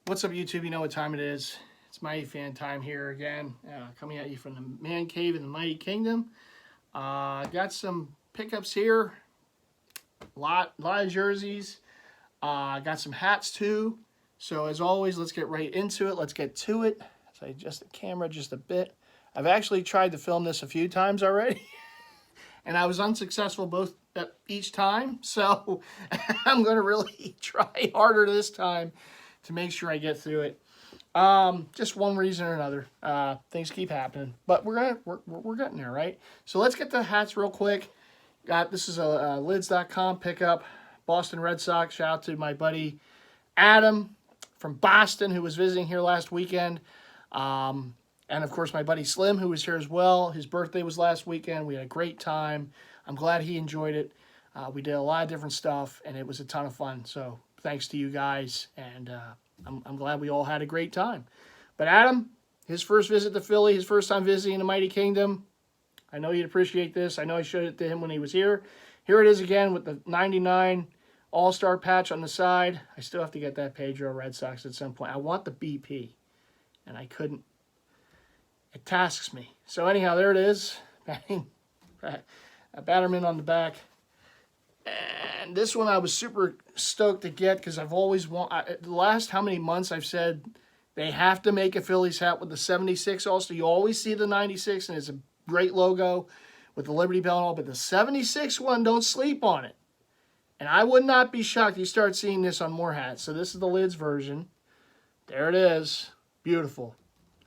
What's up, YouTube? You know what time it is. It's MightyFan time here again, coming at you from the man cave in the Mighty Kingdom. Got some pickups here, a lot of jerseys. Got some hats too. So as always, let's get right into it. Let's get to it. So I adjust the camera just a bit. I've actually tried to film this a few times already, and I was unsuccessful each time. So I'm going to really try harder this time to make sure I get through it. Just one reason or another. Things keep happening, but we're getting there, right? So let's get the hats real quick. This is a lids.com pickup. Boston Red Sox. Shout out to my buddy Adam from Boston, who was visiting here last weekend. And of course my buddy Slim, who was here as well. His birthday was last weekend. We had a great time. I'm glad he enjoyed it. We did a lot of different stuff, and it was a ton of fun. So thanks to you guys, and I'm glad we all had a great time. But Adam, his first visit to Philly, his first time visiting the Mighty Kingdom. I know you'd appreciate this. I know I showed it to him when he was here. Here it is again with the 99 All-Star patch on the side. I still have to get that Pedro Red Sox at some point. I want the BP, and I couldn't. It tasks me. So anyhow, there it is. A Batterman on the back. And this one I was super stoked to get because I've always the last how many months I've said they have to make a Phillies hat with the 76 also. You always see the 96 and it's a great logo with the Liberty Bell and all, but the 76 one, don't sleep on it. And I would not be shocked you start seeing this on more hats. So this is the lids version. There it is. Beautiful.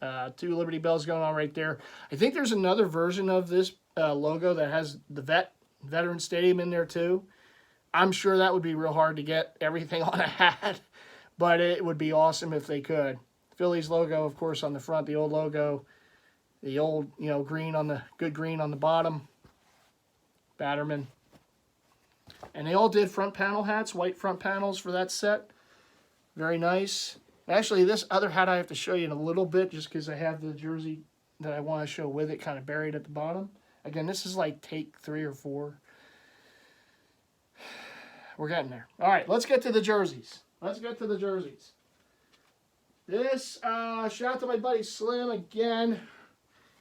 2 Liberty Bells going on right there. I think there's another version of this logo that has the Veteran Stadium in there too. I'm sure that would be real hard to get everything on a hat, but it would be awesome if they could. Phillies logo, of course, on the front, the old logo, the old, green on the good green on the bottom. Batterman. And they all did front panel hats, white front panels for that set. Very nice. Actually, this other hat I have to show you in a little bit just because I have the jersey that I want to show with it kind of buried at the bottom. Again, this is like take 3 or 4. We're getting there. All right, let's get to the jerseys. This, shout out to my buddy Slim again.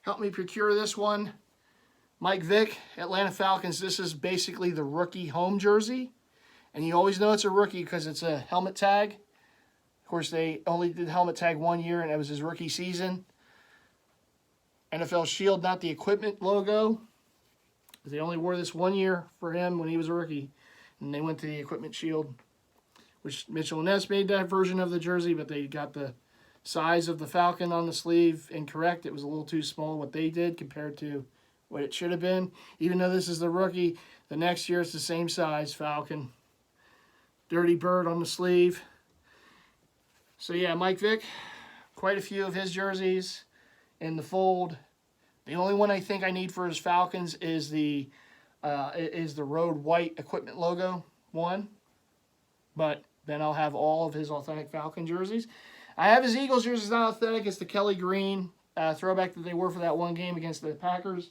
Helped me procure this one. Mike Vick, Atlanta Falcons. This is basically the rookie home jersey. And you always know it's a rookie because it's a helmet tag. Of course, they only did helmet tag 1 year, and it was his rookie season. NFL Shield, not the equipment logo. They only wore this 1 year for him when he was a rookie. And they went to the equipment shield, which Mitchell & Ness made that version of the jersey, but they got the size of the Falcon on the sleeve incorrect. It was a little too small what they did compared to what it should have been. Even though this is the rookie, the next year it's the same size Falcon. Dirty Bird on the sleeve. So yeah, Mike Vick, quite a few of his jerseys in the fold. The only one I think I need for his Falcons is the road white equipment logo one. But then I'll have all of his authentic Falcon jerseys. I have his Eagles jerseys not authentic. It's the Kelly Green throwback that they wore for that one game against the Packers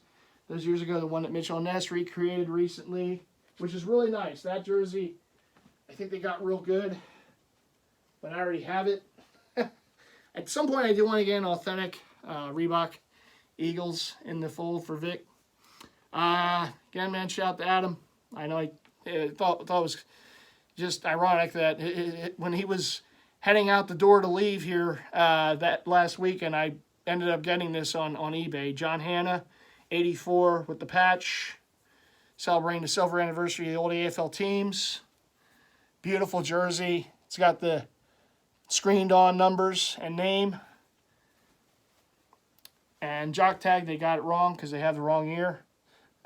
those years ago. The one that Mitchell & Ness recreated recently, which is really nice. That jersey, I think they got real good. But I already have it. At some point, I do want to get an authentic Reebok Eagles in the fold for Vic. Again, man, shout out to Adam. I know I thought it was just ironic that when he was heading out the door to leave here that last weekend, I ended up getting this on eBay. John Hanna, 84 with the patch, celebrating the silver anniversary of the old AFL teams. Beautiful jersey. It's got the screened on numbers and name. And jock tag, they got it wrong because they have the wrong year.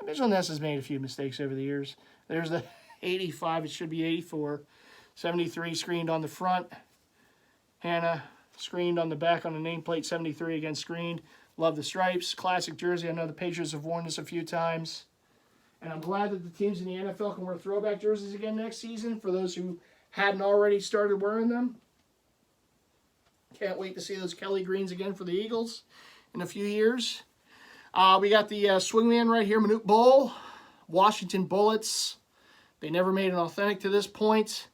Mitchell & Ness has made a few mistakes over the years. There's the 85, it should be 84. 73 screened on the front. Hannah screened on the back on the nameplate, 73 again screened. Love the stripes. Classic jersey. I know the Patriots have worn this a few times. And I'm glad that the teams in the NFL can wear throwback jerseys again next season for those who hadn't already started wearing them. Can't wait to see those Kelly Greens again for the Eagles in a few years. We got the swingman right here, Manute Bol, Washington Bullets. They never made an authentic to this point.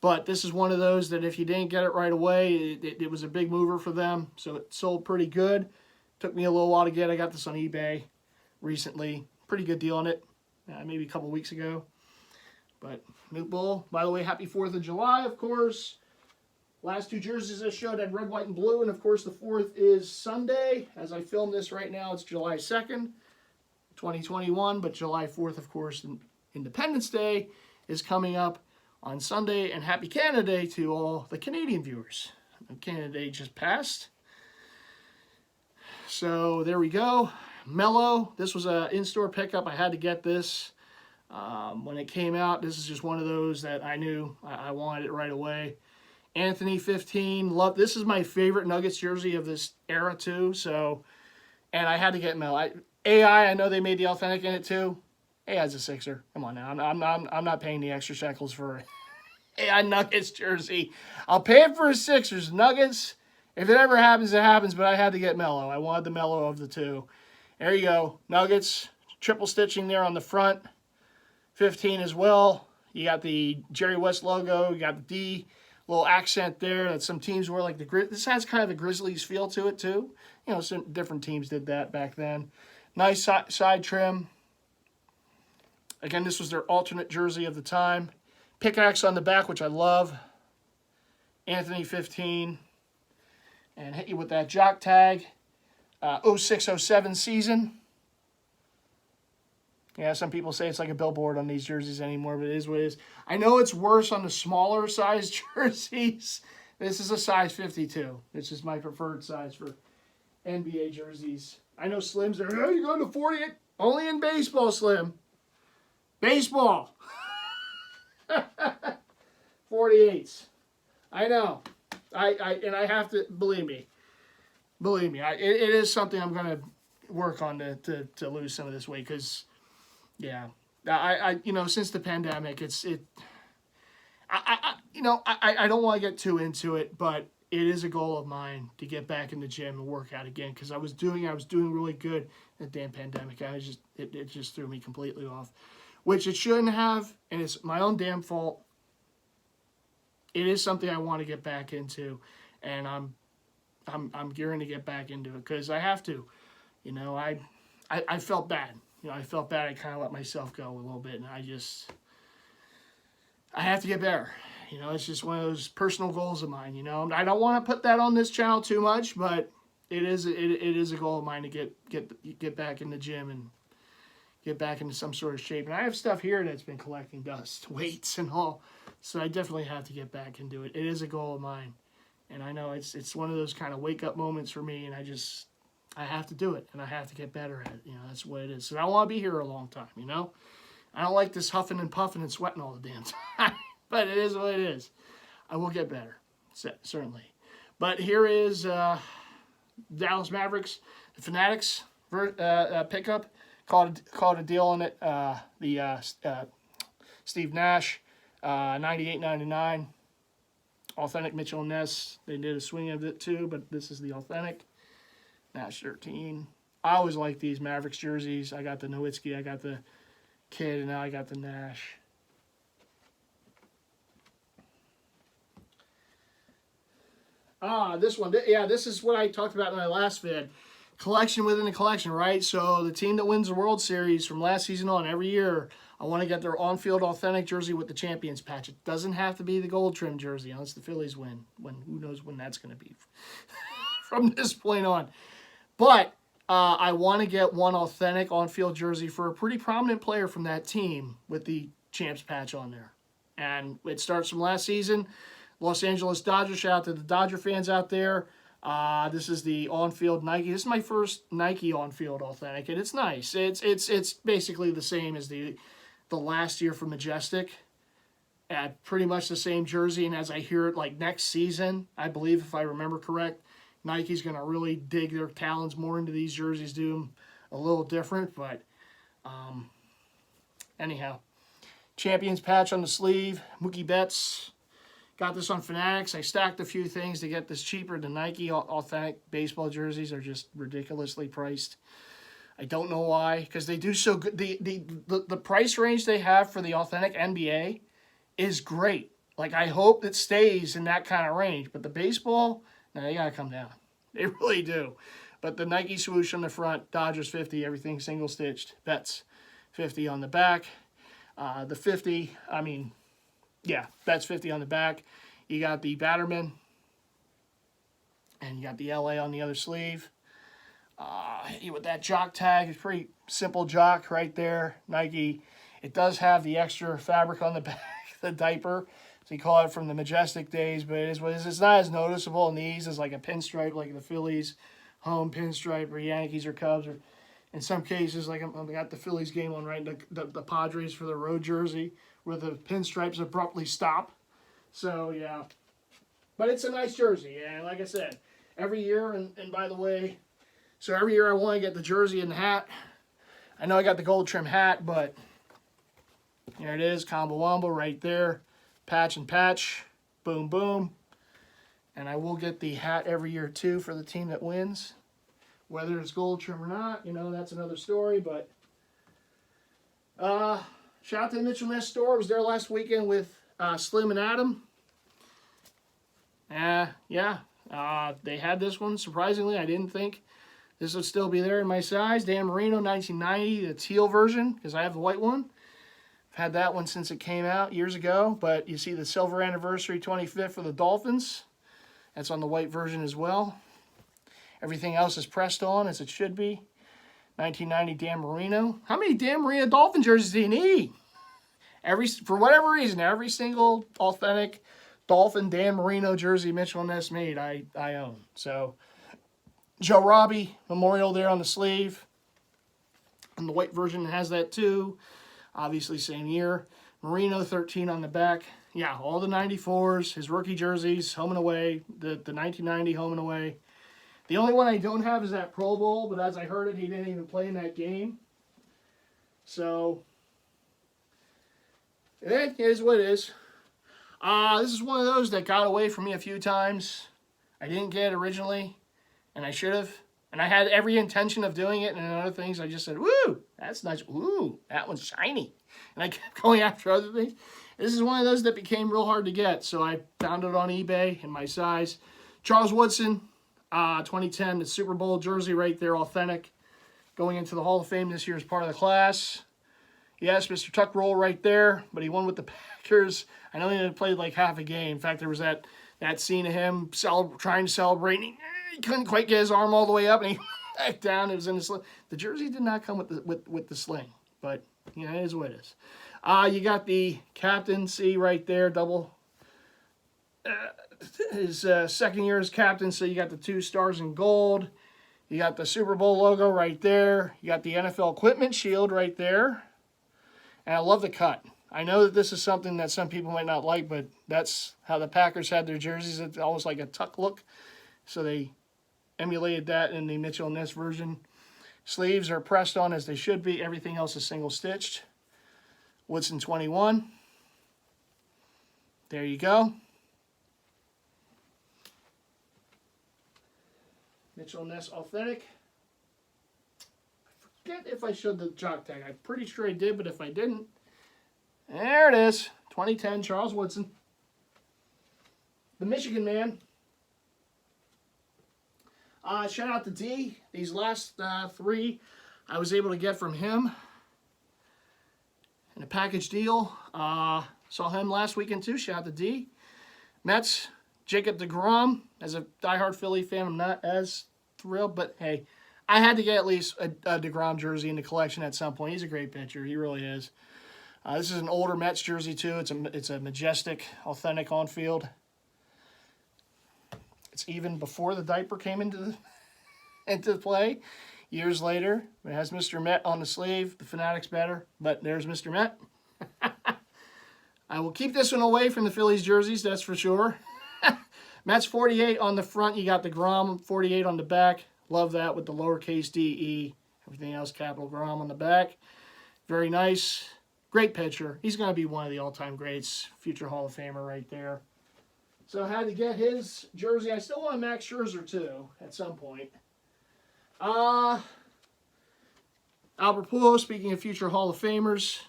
But this is one of those that if you didn't get it right away, it was a big mover for them. So it sold pretty good. Took me a little while to get. I got this on eBay recently. Pretty good deal on it. Maybe a couple weeks ago. But Nuke Bull, by the way, happy 4th of July, of course. Last 2 jerseys I showed had red, white, and blue. And, of course, the 4th is Sunday. As I film this right now, it's July 2nd, 2021. But July 4th, of course, Independence Day is coming up on Sunday. And happy Canada Day to all the Canadian viewers. Canada Day just passed. So there we go. Mellow. This was an in-store pickup. I had to get this. When it came out, this is just one of those that I knew I wanted it right away. Anthony 15, love. This is my favorite Nuggets jersey of this era too. So, and I had to get Mel. AI, I know they made the authentic in it too. AI's a Sixer. Come on now, I'm not paying the extra shekels for AI Nuggets jersey. I'll pay it for a Sixers. Nuggets, if it ever happens, it happens. But I had to get Mellow. I wanted the Mellow of the two. There you go, Nuggets. Triple stitching there on the front. 15 as well. You got the Jerry West logo. You got the D little accent there that some teams wear, like this has kind of a Grizzlies feel to it too. You know, some different teams did that back then. Nice side trim. Again, this was their alternate jersey of the time. Pickaxe on the back, which I love. Anthony 15. And hit you with that jock tag. 06-07 season. Yeah, some people say it's like a billboard on these jerseys anymore, but it is what it is. I know it's worse on the smaller size jerseys. This is a size 52. This is my preferred size for NBA jerseys. I know Slims are, oh, you're going to 48. Only in baseball, Slim. Baseball. 48s. I know. I have to, believe me. It is something I'm going to work on to lose some of this weight, because yeah, I you know, since the pandemic, I don't want to get too into it, but it is a goal of mine to get back in the gym and work out again, because I was doing really good in the damn pandemic. It just threw me completely off, which it shouldn't have, and it's my own damn fault. It is something I want to get back into, and I'm gearing to get back into it, because I have to. You know, I felt bad. You know, I felt bad. I kind of let myself go a little bit, and I have to get better. You know, it's just one of those personal goals of mine. You know, I don't want to put that on this channel too much, but it is a goal of mine to get back in the gym and get back into some sort of shape. And I have stuff here that's been collecting dust, weights and all, so I definitely have to get back into it. It is a goal of mine, and I know it's one of those kind of wake up moments for me, and I have to do it, and I have to get better at it. You know, that's what it is. So I want to be here a long time, you know? I don't like this huffing and puffing and sweating all the damn time, but it is what it is. I will get better, certainly. But here is Dallas Mavericks, the Fanatics pickup. Called a deal on it. Steve Nash, 98.99. Authentic Mitchell and Ness. They did a swing of it too, but this is the authentic. Nash 13. I always like these Mavericks jerseys. I got the Nowitzki, I got the Kid, and now I got the Nash. This one. Yeah, this is what I talked about in my last vid. Collection within a collection, right? So the team that wins the World Series from last season on every year, I want to get their on-field authentic jersey with the Champions patch. It doesn't have to be the gold trim jersey unless the Phillies win. Who knows when that's going to be from this point on. But I want to get one authentic on-field jersey for a pretty prominent player from that team with the Champs patch on there. And it starts from last season. Los Angeles Dodgers, shout out to the Dodger fans out there. This is the on-field Nike. This is my first Nike on-field authentic, and it's nice. It's basically the same as the last year from Majestic. Pretty much the same jersey, and as I hear it, like next season, I believe, if I remember correct, Nike's going to really dig their talons more into these jerseys, do them a little different, but anyhow. Champions patch on the sleeve, Mookie Betts. Got this on Fanatics. I stacked a few things to get this cheaper. The Nike authentic baseball jerseys are just ridiculously priced. I don't know why, because they do so good. The price range they have for the authentic NBA is great. Like, I hope it stays in that kind of range. But the baseball, no, they got to come down. They really do. But the Nike swoosh on the front, Dodgers 50, everything single stitched. Betts 50 on the back. The 50, I mean, yeah, Betts 50 on the back. You got the Batterman. And you got the LA on the other sleeve. With that jock tag, it's pretty simple jock right there. Nike. It does have the extra fabric on the back, the diaper. So you call it from the Majestic days, but it is what it is. It's not as noticeable in these as like a pinstripe, like the Phillies home pinstripe, or Yankees or Cubs, or in some cases, like I got the Phillies game on right, the Padres for the road jersey, where the pinstripes abruptly stop. So yeah, but it's a nice jersey, and like I said, every year, and by the way, so every year I want to get the jersey and the hat. I know I got the gold trim hat, but here it is, combo wombo right there. Patch and patch, boom, boom. And I will get the hat every year, too, for the team that wins. Whether it's gold trim or not, you know, that's another story. But shout out to the Mitchell Ness store. I was there last weekend with Slim and Adam. They had this one. Surprisingly, I didn't think this would still be there in my size. Dan Marino, 1990, the teal version, because I have the white one. I've had that one since it came out years ago, but you see the silver anniversary 25th for the Dolphins. That's on the white version as well. Everything else is pressed on as it should be. 1990 Dan Marino. How many Dan Marino Dolphin jerseys do you need? For whatever reason, every single authentic Dolphin Dan Marino jersey Mitchell Ness made, I own. So, Joe Robbie memorial there on the sleeve. And the white version has that too. Obviously, same year. Marino 13 on the back. Yeah, all the 94s, his rookie jerseys, home and away. The 1990 home and away. The only one I don't have is that Pro Bowl, but as I heard it, he didn't even play in that game. So, it is what it is. This is one of those that got away from me a few times. I didn't get it originally, and I should have. And I had every intention of doing it, and in other things, I just said, woo, that's nice. Ooh, that one's shiny. And I kept going after other things. This is one of those that became real hard to get, so I found it on eBay in my size. Charles Woodson, 2010, the Super Bowl jersey right there, authentic. Going into the Hall of Fame this year as part of the class. Yes, Mr. Tuck Roll right there, but he won with the Packers. I know he only played like half a game. In fact, there was that scene of him trying to celebrate. He couldn't quite get his arm all the way up, and he back down. It was in the sling. The jersey did not come with the sling, but you know, it is what it is. You got the captaincy right there, double. His second year as captain, so you got the 2 stars in gold. You got the Super Bowl logo right there. You got the NFL equipment shield right there. And I love the cut. I know that this is something that some people might not like, but that's how the Packers had their jerseys. It's almost like a tuck look. So they emulated that in the Mitchell Ness version. Sleeves are pressed on as they should be. Everything else is single stitched. Woodson 21. There you go. Mitchell Ness authentic. I forget if I showed the jock tag. I'm pretty sure I did, but if I didn't, there it is. 2010 Charles Woodson. The Michigan man. Shout out to D. These last 3 I was able to get from him in a package deal. Saw him last weekend too. Shout out to D. Mets, Jacob deGrom. As a diehard Philly fan, I'm not as thrilled, but hey, I had to get at least a deGrom jersey in the collection at some point. He's a great pitcher. He really is. This is an older Mets jersey too. It's a majestic, authentic on field. It's even before the diaper came into play. Years later, it has Mr. Met on the sleeve. The Fanatic's better, but there's Mr. Met. I will keep this one away from the Phillies jerseys, that's for sure. Mets 48 on the front. You got the Grom 48 on the back. Love that with the lowercase d-e. Everything else capital Grom on the back. Very nice. Great pitcher. He's going to be one of the all-time greats. Future Hall of Famer right there. So I had to get his jersey. I still want a Max Scherzer too at some point. Albert Pujols, speaking of future Hall of Famers.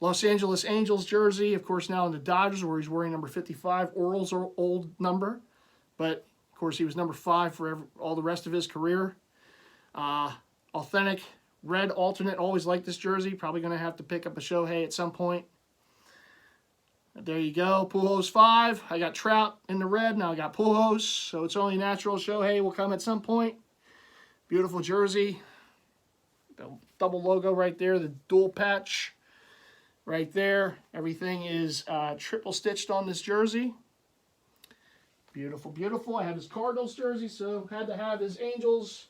Los Angeles Angels jersey, of course, now in the Dodgers, where he's wearing number 55. Oral's old number, but of course he was number 5 for all the rest of his career. Authentic red alternate. Always liked this jersey. Probably going to have to pick up a Shohei at some point. There you go. Pujols 5. I got Trout in the red. Now I got Pujols. So it's only natural Shohei will come at some point. Beautiful jersey. The double logo right there. The dual patch right there. Everything is triple stitched on this jersey. Beautiful, beautiful. I have his Cardinals jersey, so had to have his Angels.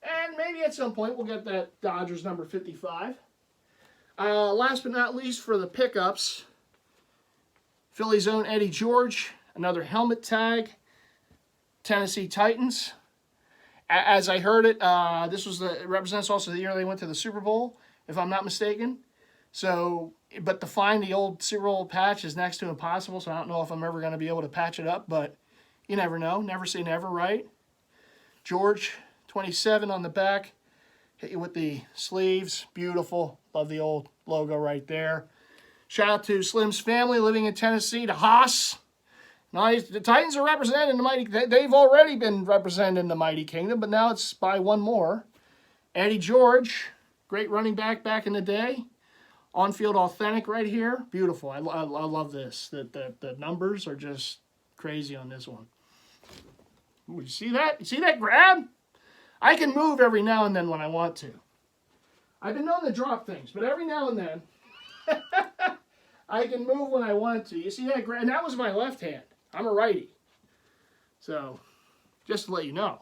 And maybe at some point we'll get that Dodgers number 55. Last but not least, for the pickups, Philly's own Eddie George, another helmet tag, Tennessee Titans. As I heard it, it represents also the year they went to the Super Bowl, if I'm not mistaken. So, but to find the old Super Bowl patch is next to impossible, so I don't know if I'm ever going to be able to patch it up, but you never know. Never say never, right? George, 27 on the back. Hit you with the sleeves. Beautiful. Love the old logo right there. Shout out to Slim's family living in Tennessee, to Haas. Nice. The Titans are represented in the Mighty. They've already been represented in the Mighty Kingdom, but now it's by one more. Eddie George, great running back in the day. On-field authentic right here. Beautiful. I love this. The numbers are just crazy on this one. Ooh, you see that? You see that grab? I can move every now and then when I want to. I've been known to drop things, but every now and then I can move when I want to. You see that grab? And that was my left hand. I'm a righty. So, just to let you know.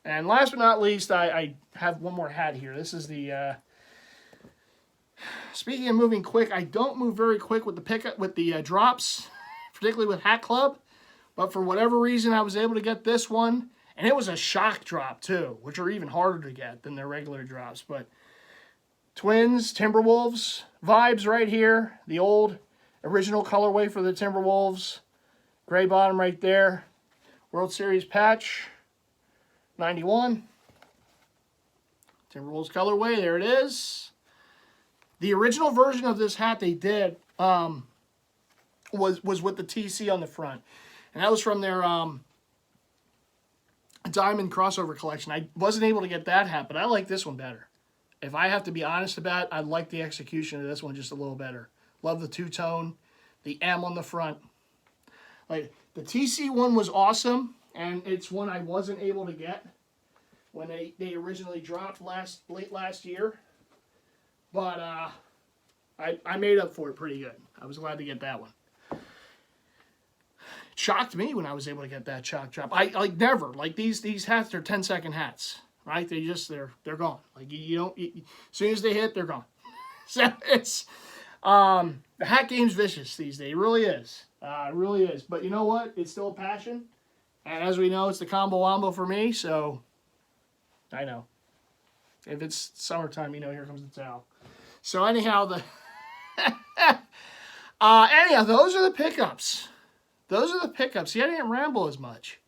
And last but not least, I have one more hat here. This is the... Speaking of moving quick, I don't move very quick with the pickup, with the drops, particularly with Hat Club. But for whatever reason, I was able to get this one. And it was a shock drop, too, which are even harder to get than their regular drops. But Twins, Timberwolves, vibes right here. The old original colorway for the Timberwolves. Gray bottom right there. World Series patch, 91. Timberwolves colorway, there it is. The original version of this hat they did was with the TC on the front. And that was from their Diamond crossover collection. I wasn't able to get that hat, but I like this one better. If I have to be honest about it, I like the execution of this one just a little better. Love the two-tone, the M on the front. Like, the TC one was awesome, and it's one I wasn't able to get when they originally dropped late last year. But I made up for it pretty good. I was glad to get that one. It shocked me when I was able to get that shock drop. I like never, like these hats, they're 10-second hats, right? They're gone. Like as soon as they hit, they're gone. So it's the hat game's vicious these days. It really is. It really is. But you know what? It's still a passion. And as we know, it's the combo wombo for me, so I know. If it's summertime, you know, here comes the towel. So anyhow, anyhow, those are the pickups. Those are the pickups. See, I didn't ramble as much.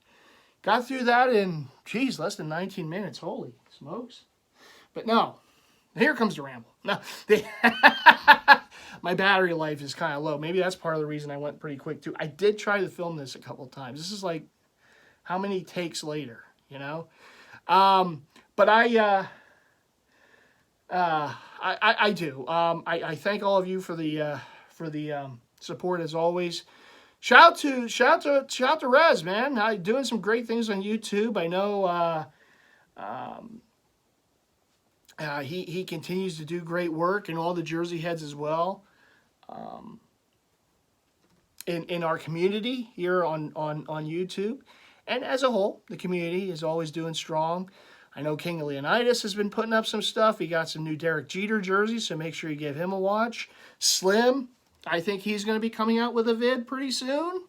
Got through that in, geez, less than 19 minutes. Holy smokes. But no, here comes the ramble. No, my battery life is kind of low. Maybe that's part of the reason I went pretty quick, too. I did try to film this a couple of times. This is like, how many takes later, you know? But I do. I thank all of you for the support as always. Shout to Rez, man. Doing some great things on YouTube. I know he continues to do great work, and all the Jersey heads as well. In our community here on YouTube, and as a whole, the community is always doing strong. I know King of Leonidas has been putting up some stuff. He got some new Derek Jeter jerseys, so make sure you give him a watch. Slim, I think he's going to be coming out with a vid pretty soon.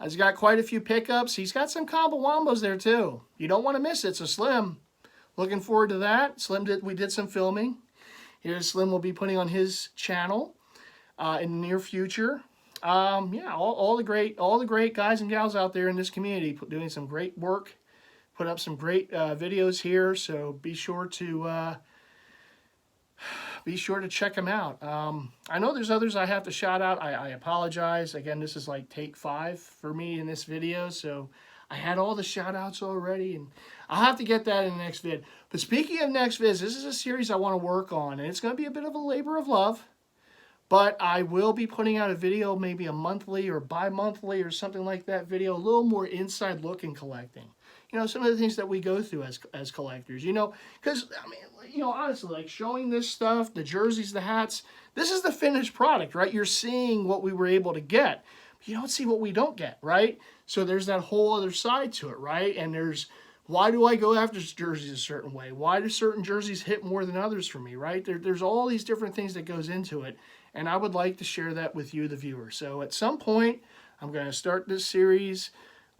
He's got quite a few pickups. He's got some combo wombos there too. You don't want to miss it. So Slim, looking forward to that. We did some filming. Here's Slim will be putting on his channel in the near future. Yeah, all the great guys and gals out there in this community doing some great work. Put up some great videos here, so be sure to be sure to check them out. I know there's others I have to shout out. I apologize. Again, this is like take 5 for me in this video, so I had all the shout outs already, and I'll have to get that in the next vid. But speaking of next vids, this is a series I want to work on, and it's going to be a bit of a labor of love. But I will be putting out a video, maybe a monthly or bi-monthly or something like that video, a little more inside look in collecting. You know, some of the things that we go through as collectors, you know, because, I mean, you know, honestly, like showing this stuff, the jerseys, the hats, this is the finished product, right? You're seeing what we were able to get. But you don't see what we don't get, right? So there's that whole other side to it, right? And there's, why do I go after jerseys a certain way? Why do certain jerseys hit more than others for me, right? There's all these different things that goes into it. And I would like to share that with you, the viewer. So at some point, I'm going to start this series,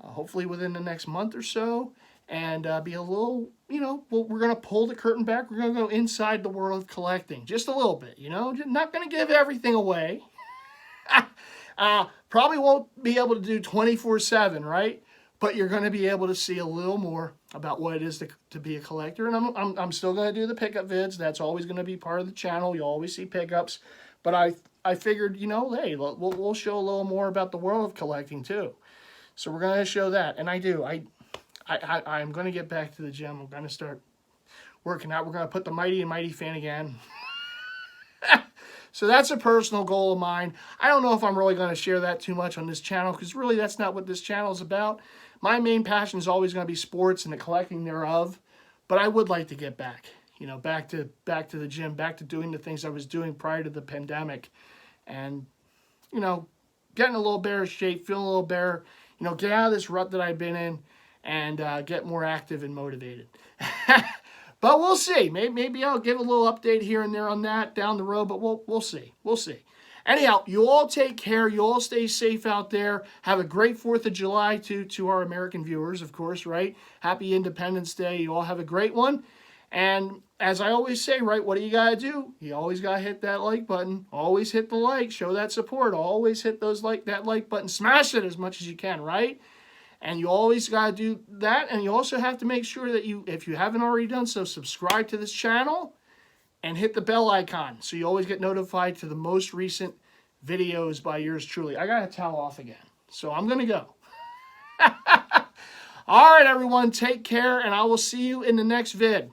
hopefully within the next month or so, and be a little, you know, we're going to pull the curtain back. We're going to go inside the world of collecting, just a little bit, you know. Not going to give everything away. Probably won't be able to do 24/7, right? But you're going to be able to see a little more about what it is to be a collector. And I'm still going to do the pickup vids. That's always going to be part of the channel. You'll always see pickups. But I figured, you know, hey, we'll show a little more about the world of collecting too. So we're going to show that. And I'm going to get back to the gym. I'm going to start working out. We're going to put the Mighty and MightyFan again. So that's a personal goal of mine. I don't know if I'm really going to share that too much on this channel, because really that's not what this channel is about. My main passion is always going to be sports and the collecting thereof. But I would like to get back. You know, back to the gym, back to doing the things I was doing prior to the pandemic, and, you know, getting a little better shape, feeling a little better, you know, get out of this rut that I've been in, and get more active and motivated. But we'll see. Maybe I'll give a little update here and there on that down the road, but we'll see. We'll see. Anyhow, you all take care. You all stay safe out there. Have a great 4th of July to our American viewers, of course, right? Happy Independence Day. You all have a great one. And as I always say, right, what do you got to do? You always got to hit that like button. Always hit the like. Show that support. Always hit that like button. Smash it as much as you can, right? And you always got to do that. And you also have to make sure that if you haven't already done so, subscribe to this channel and hit the bell icon so you always get notified to the most recent videos by yours truly. I got to towel off again, so I'm going to go. All right, everyone, take care, and I will see you in the next vid.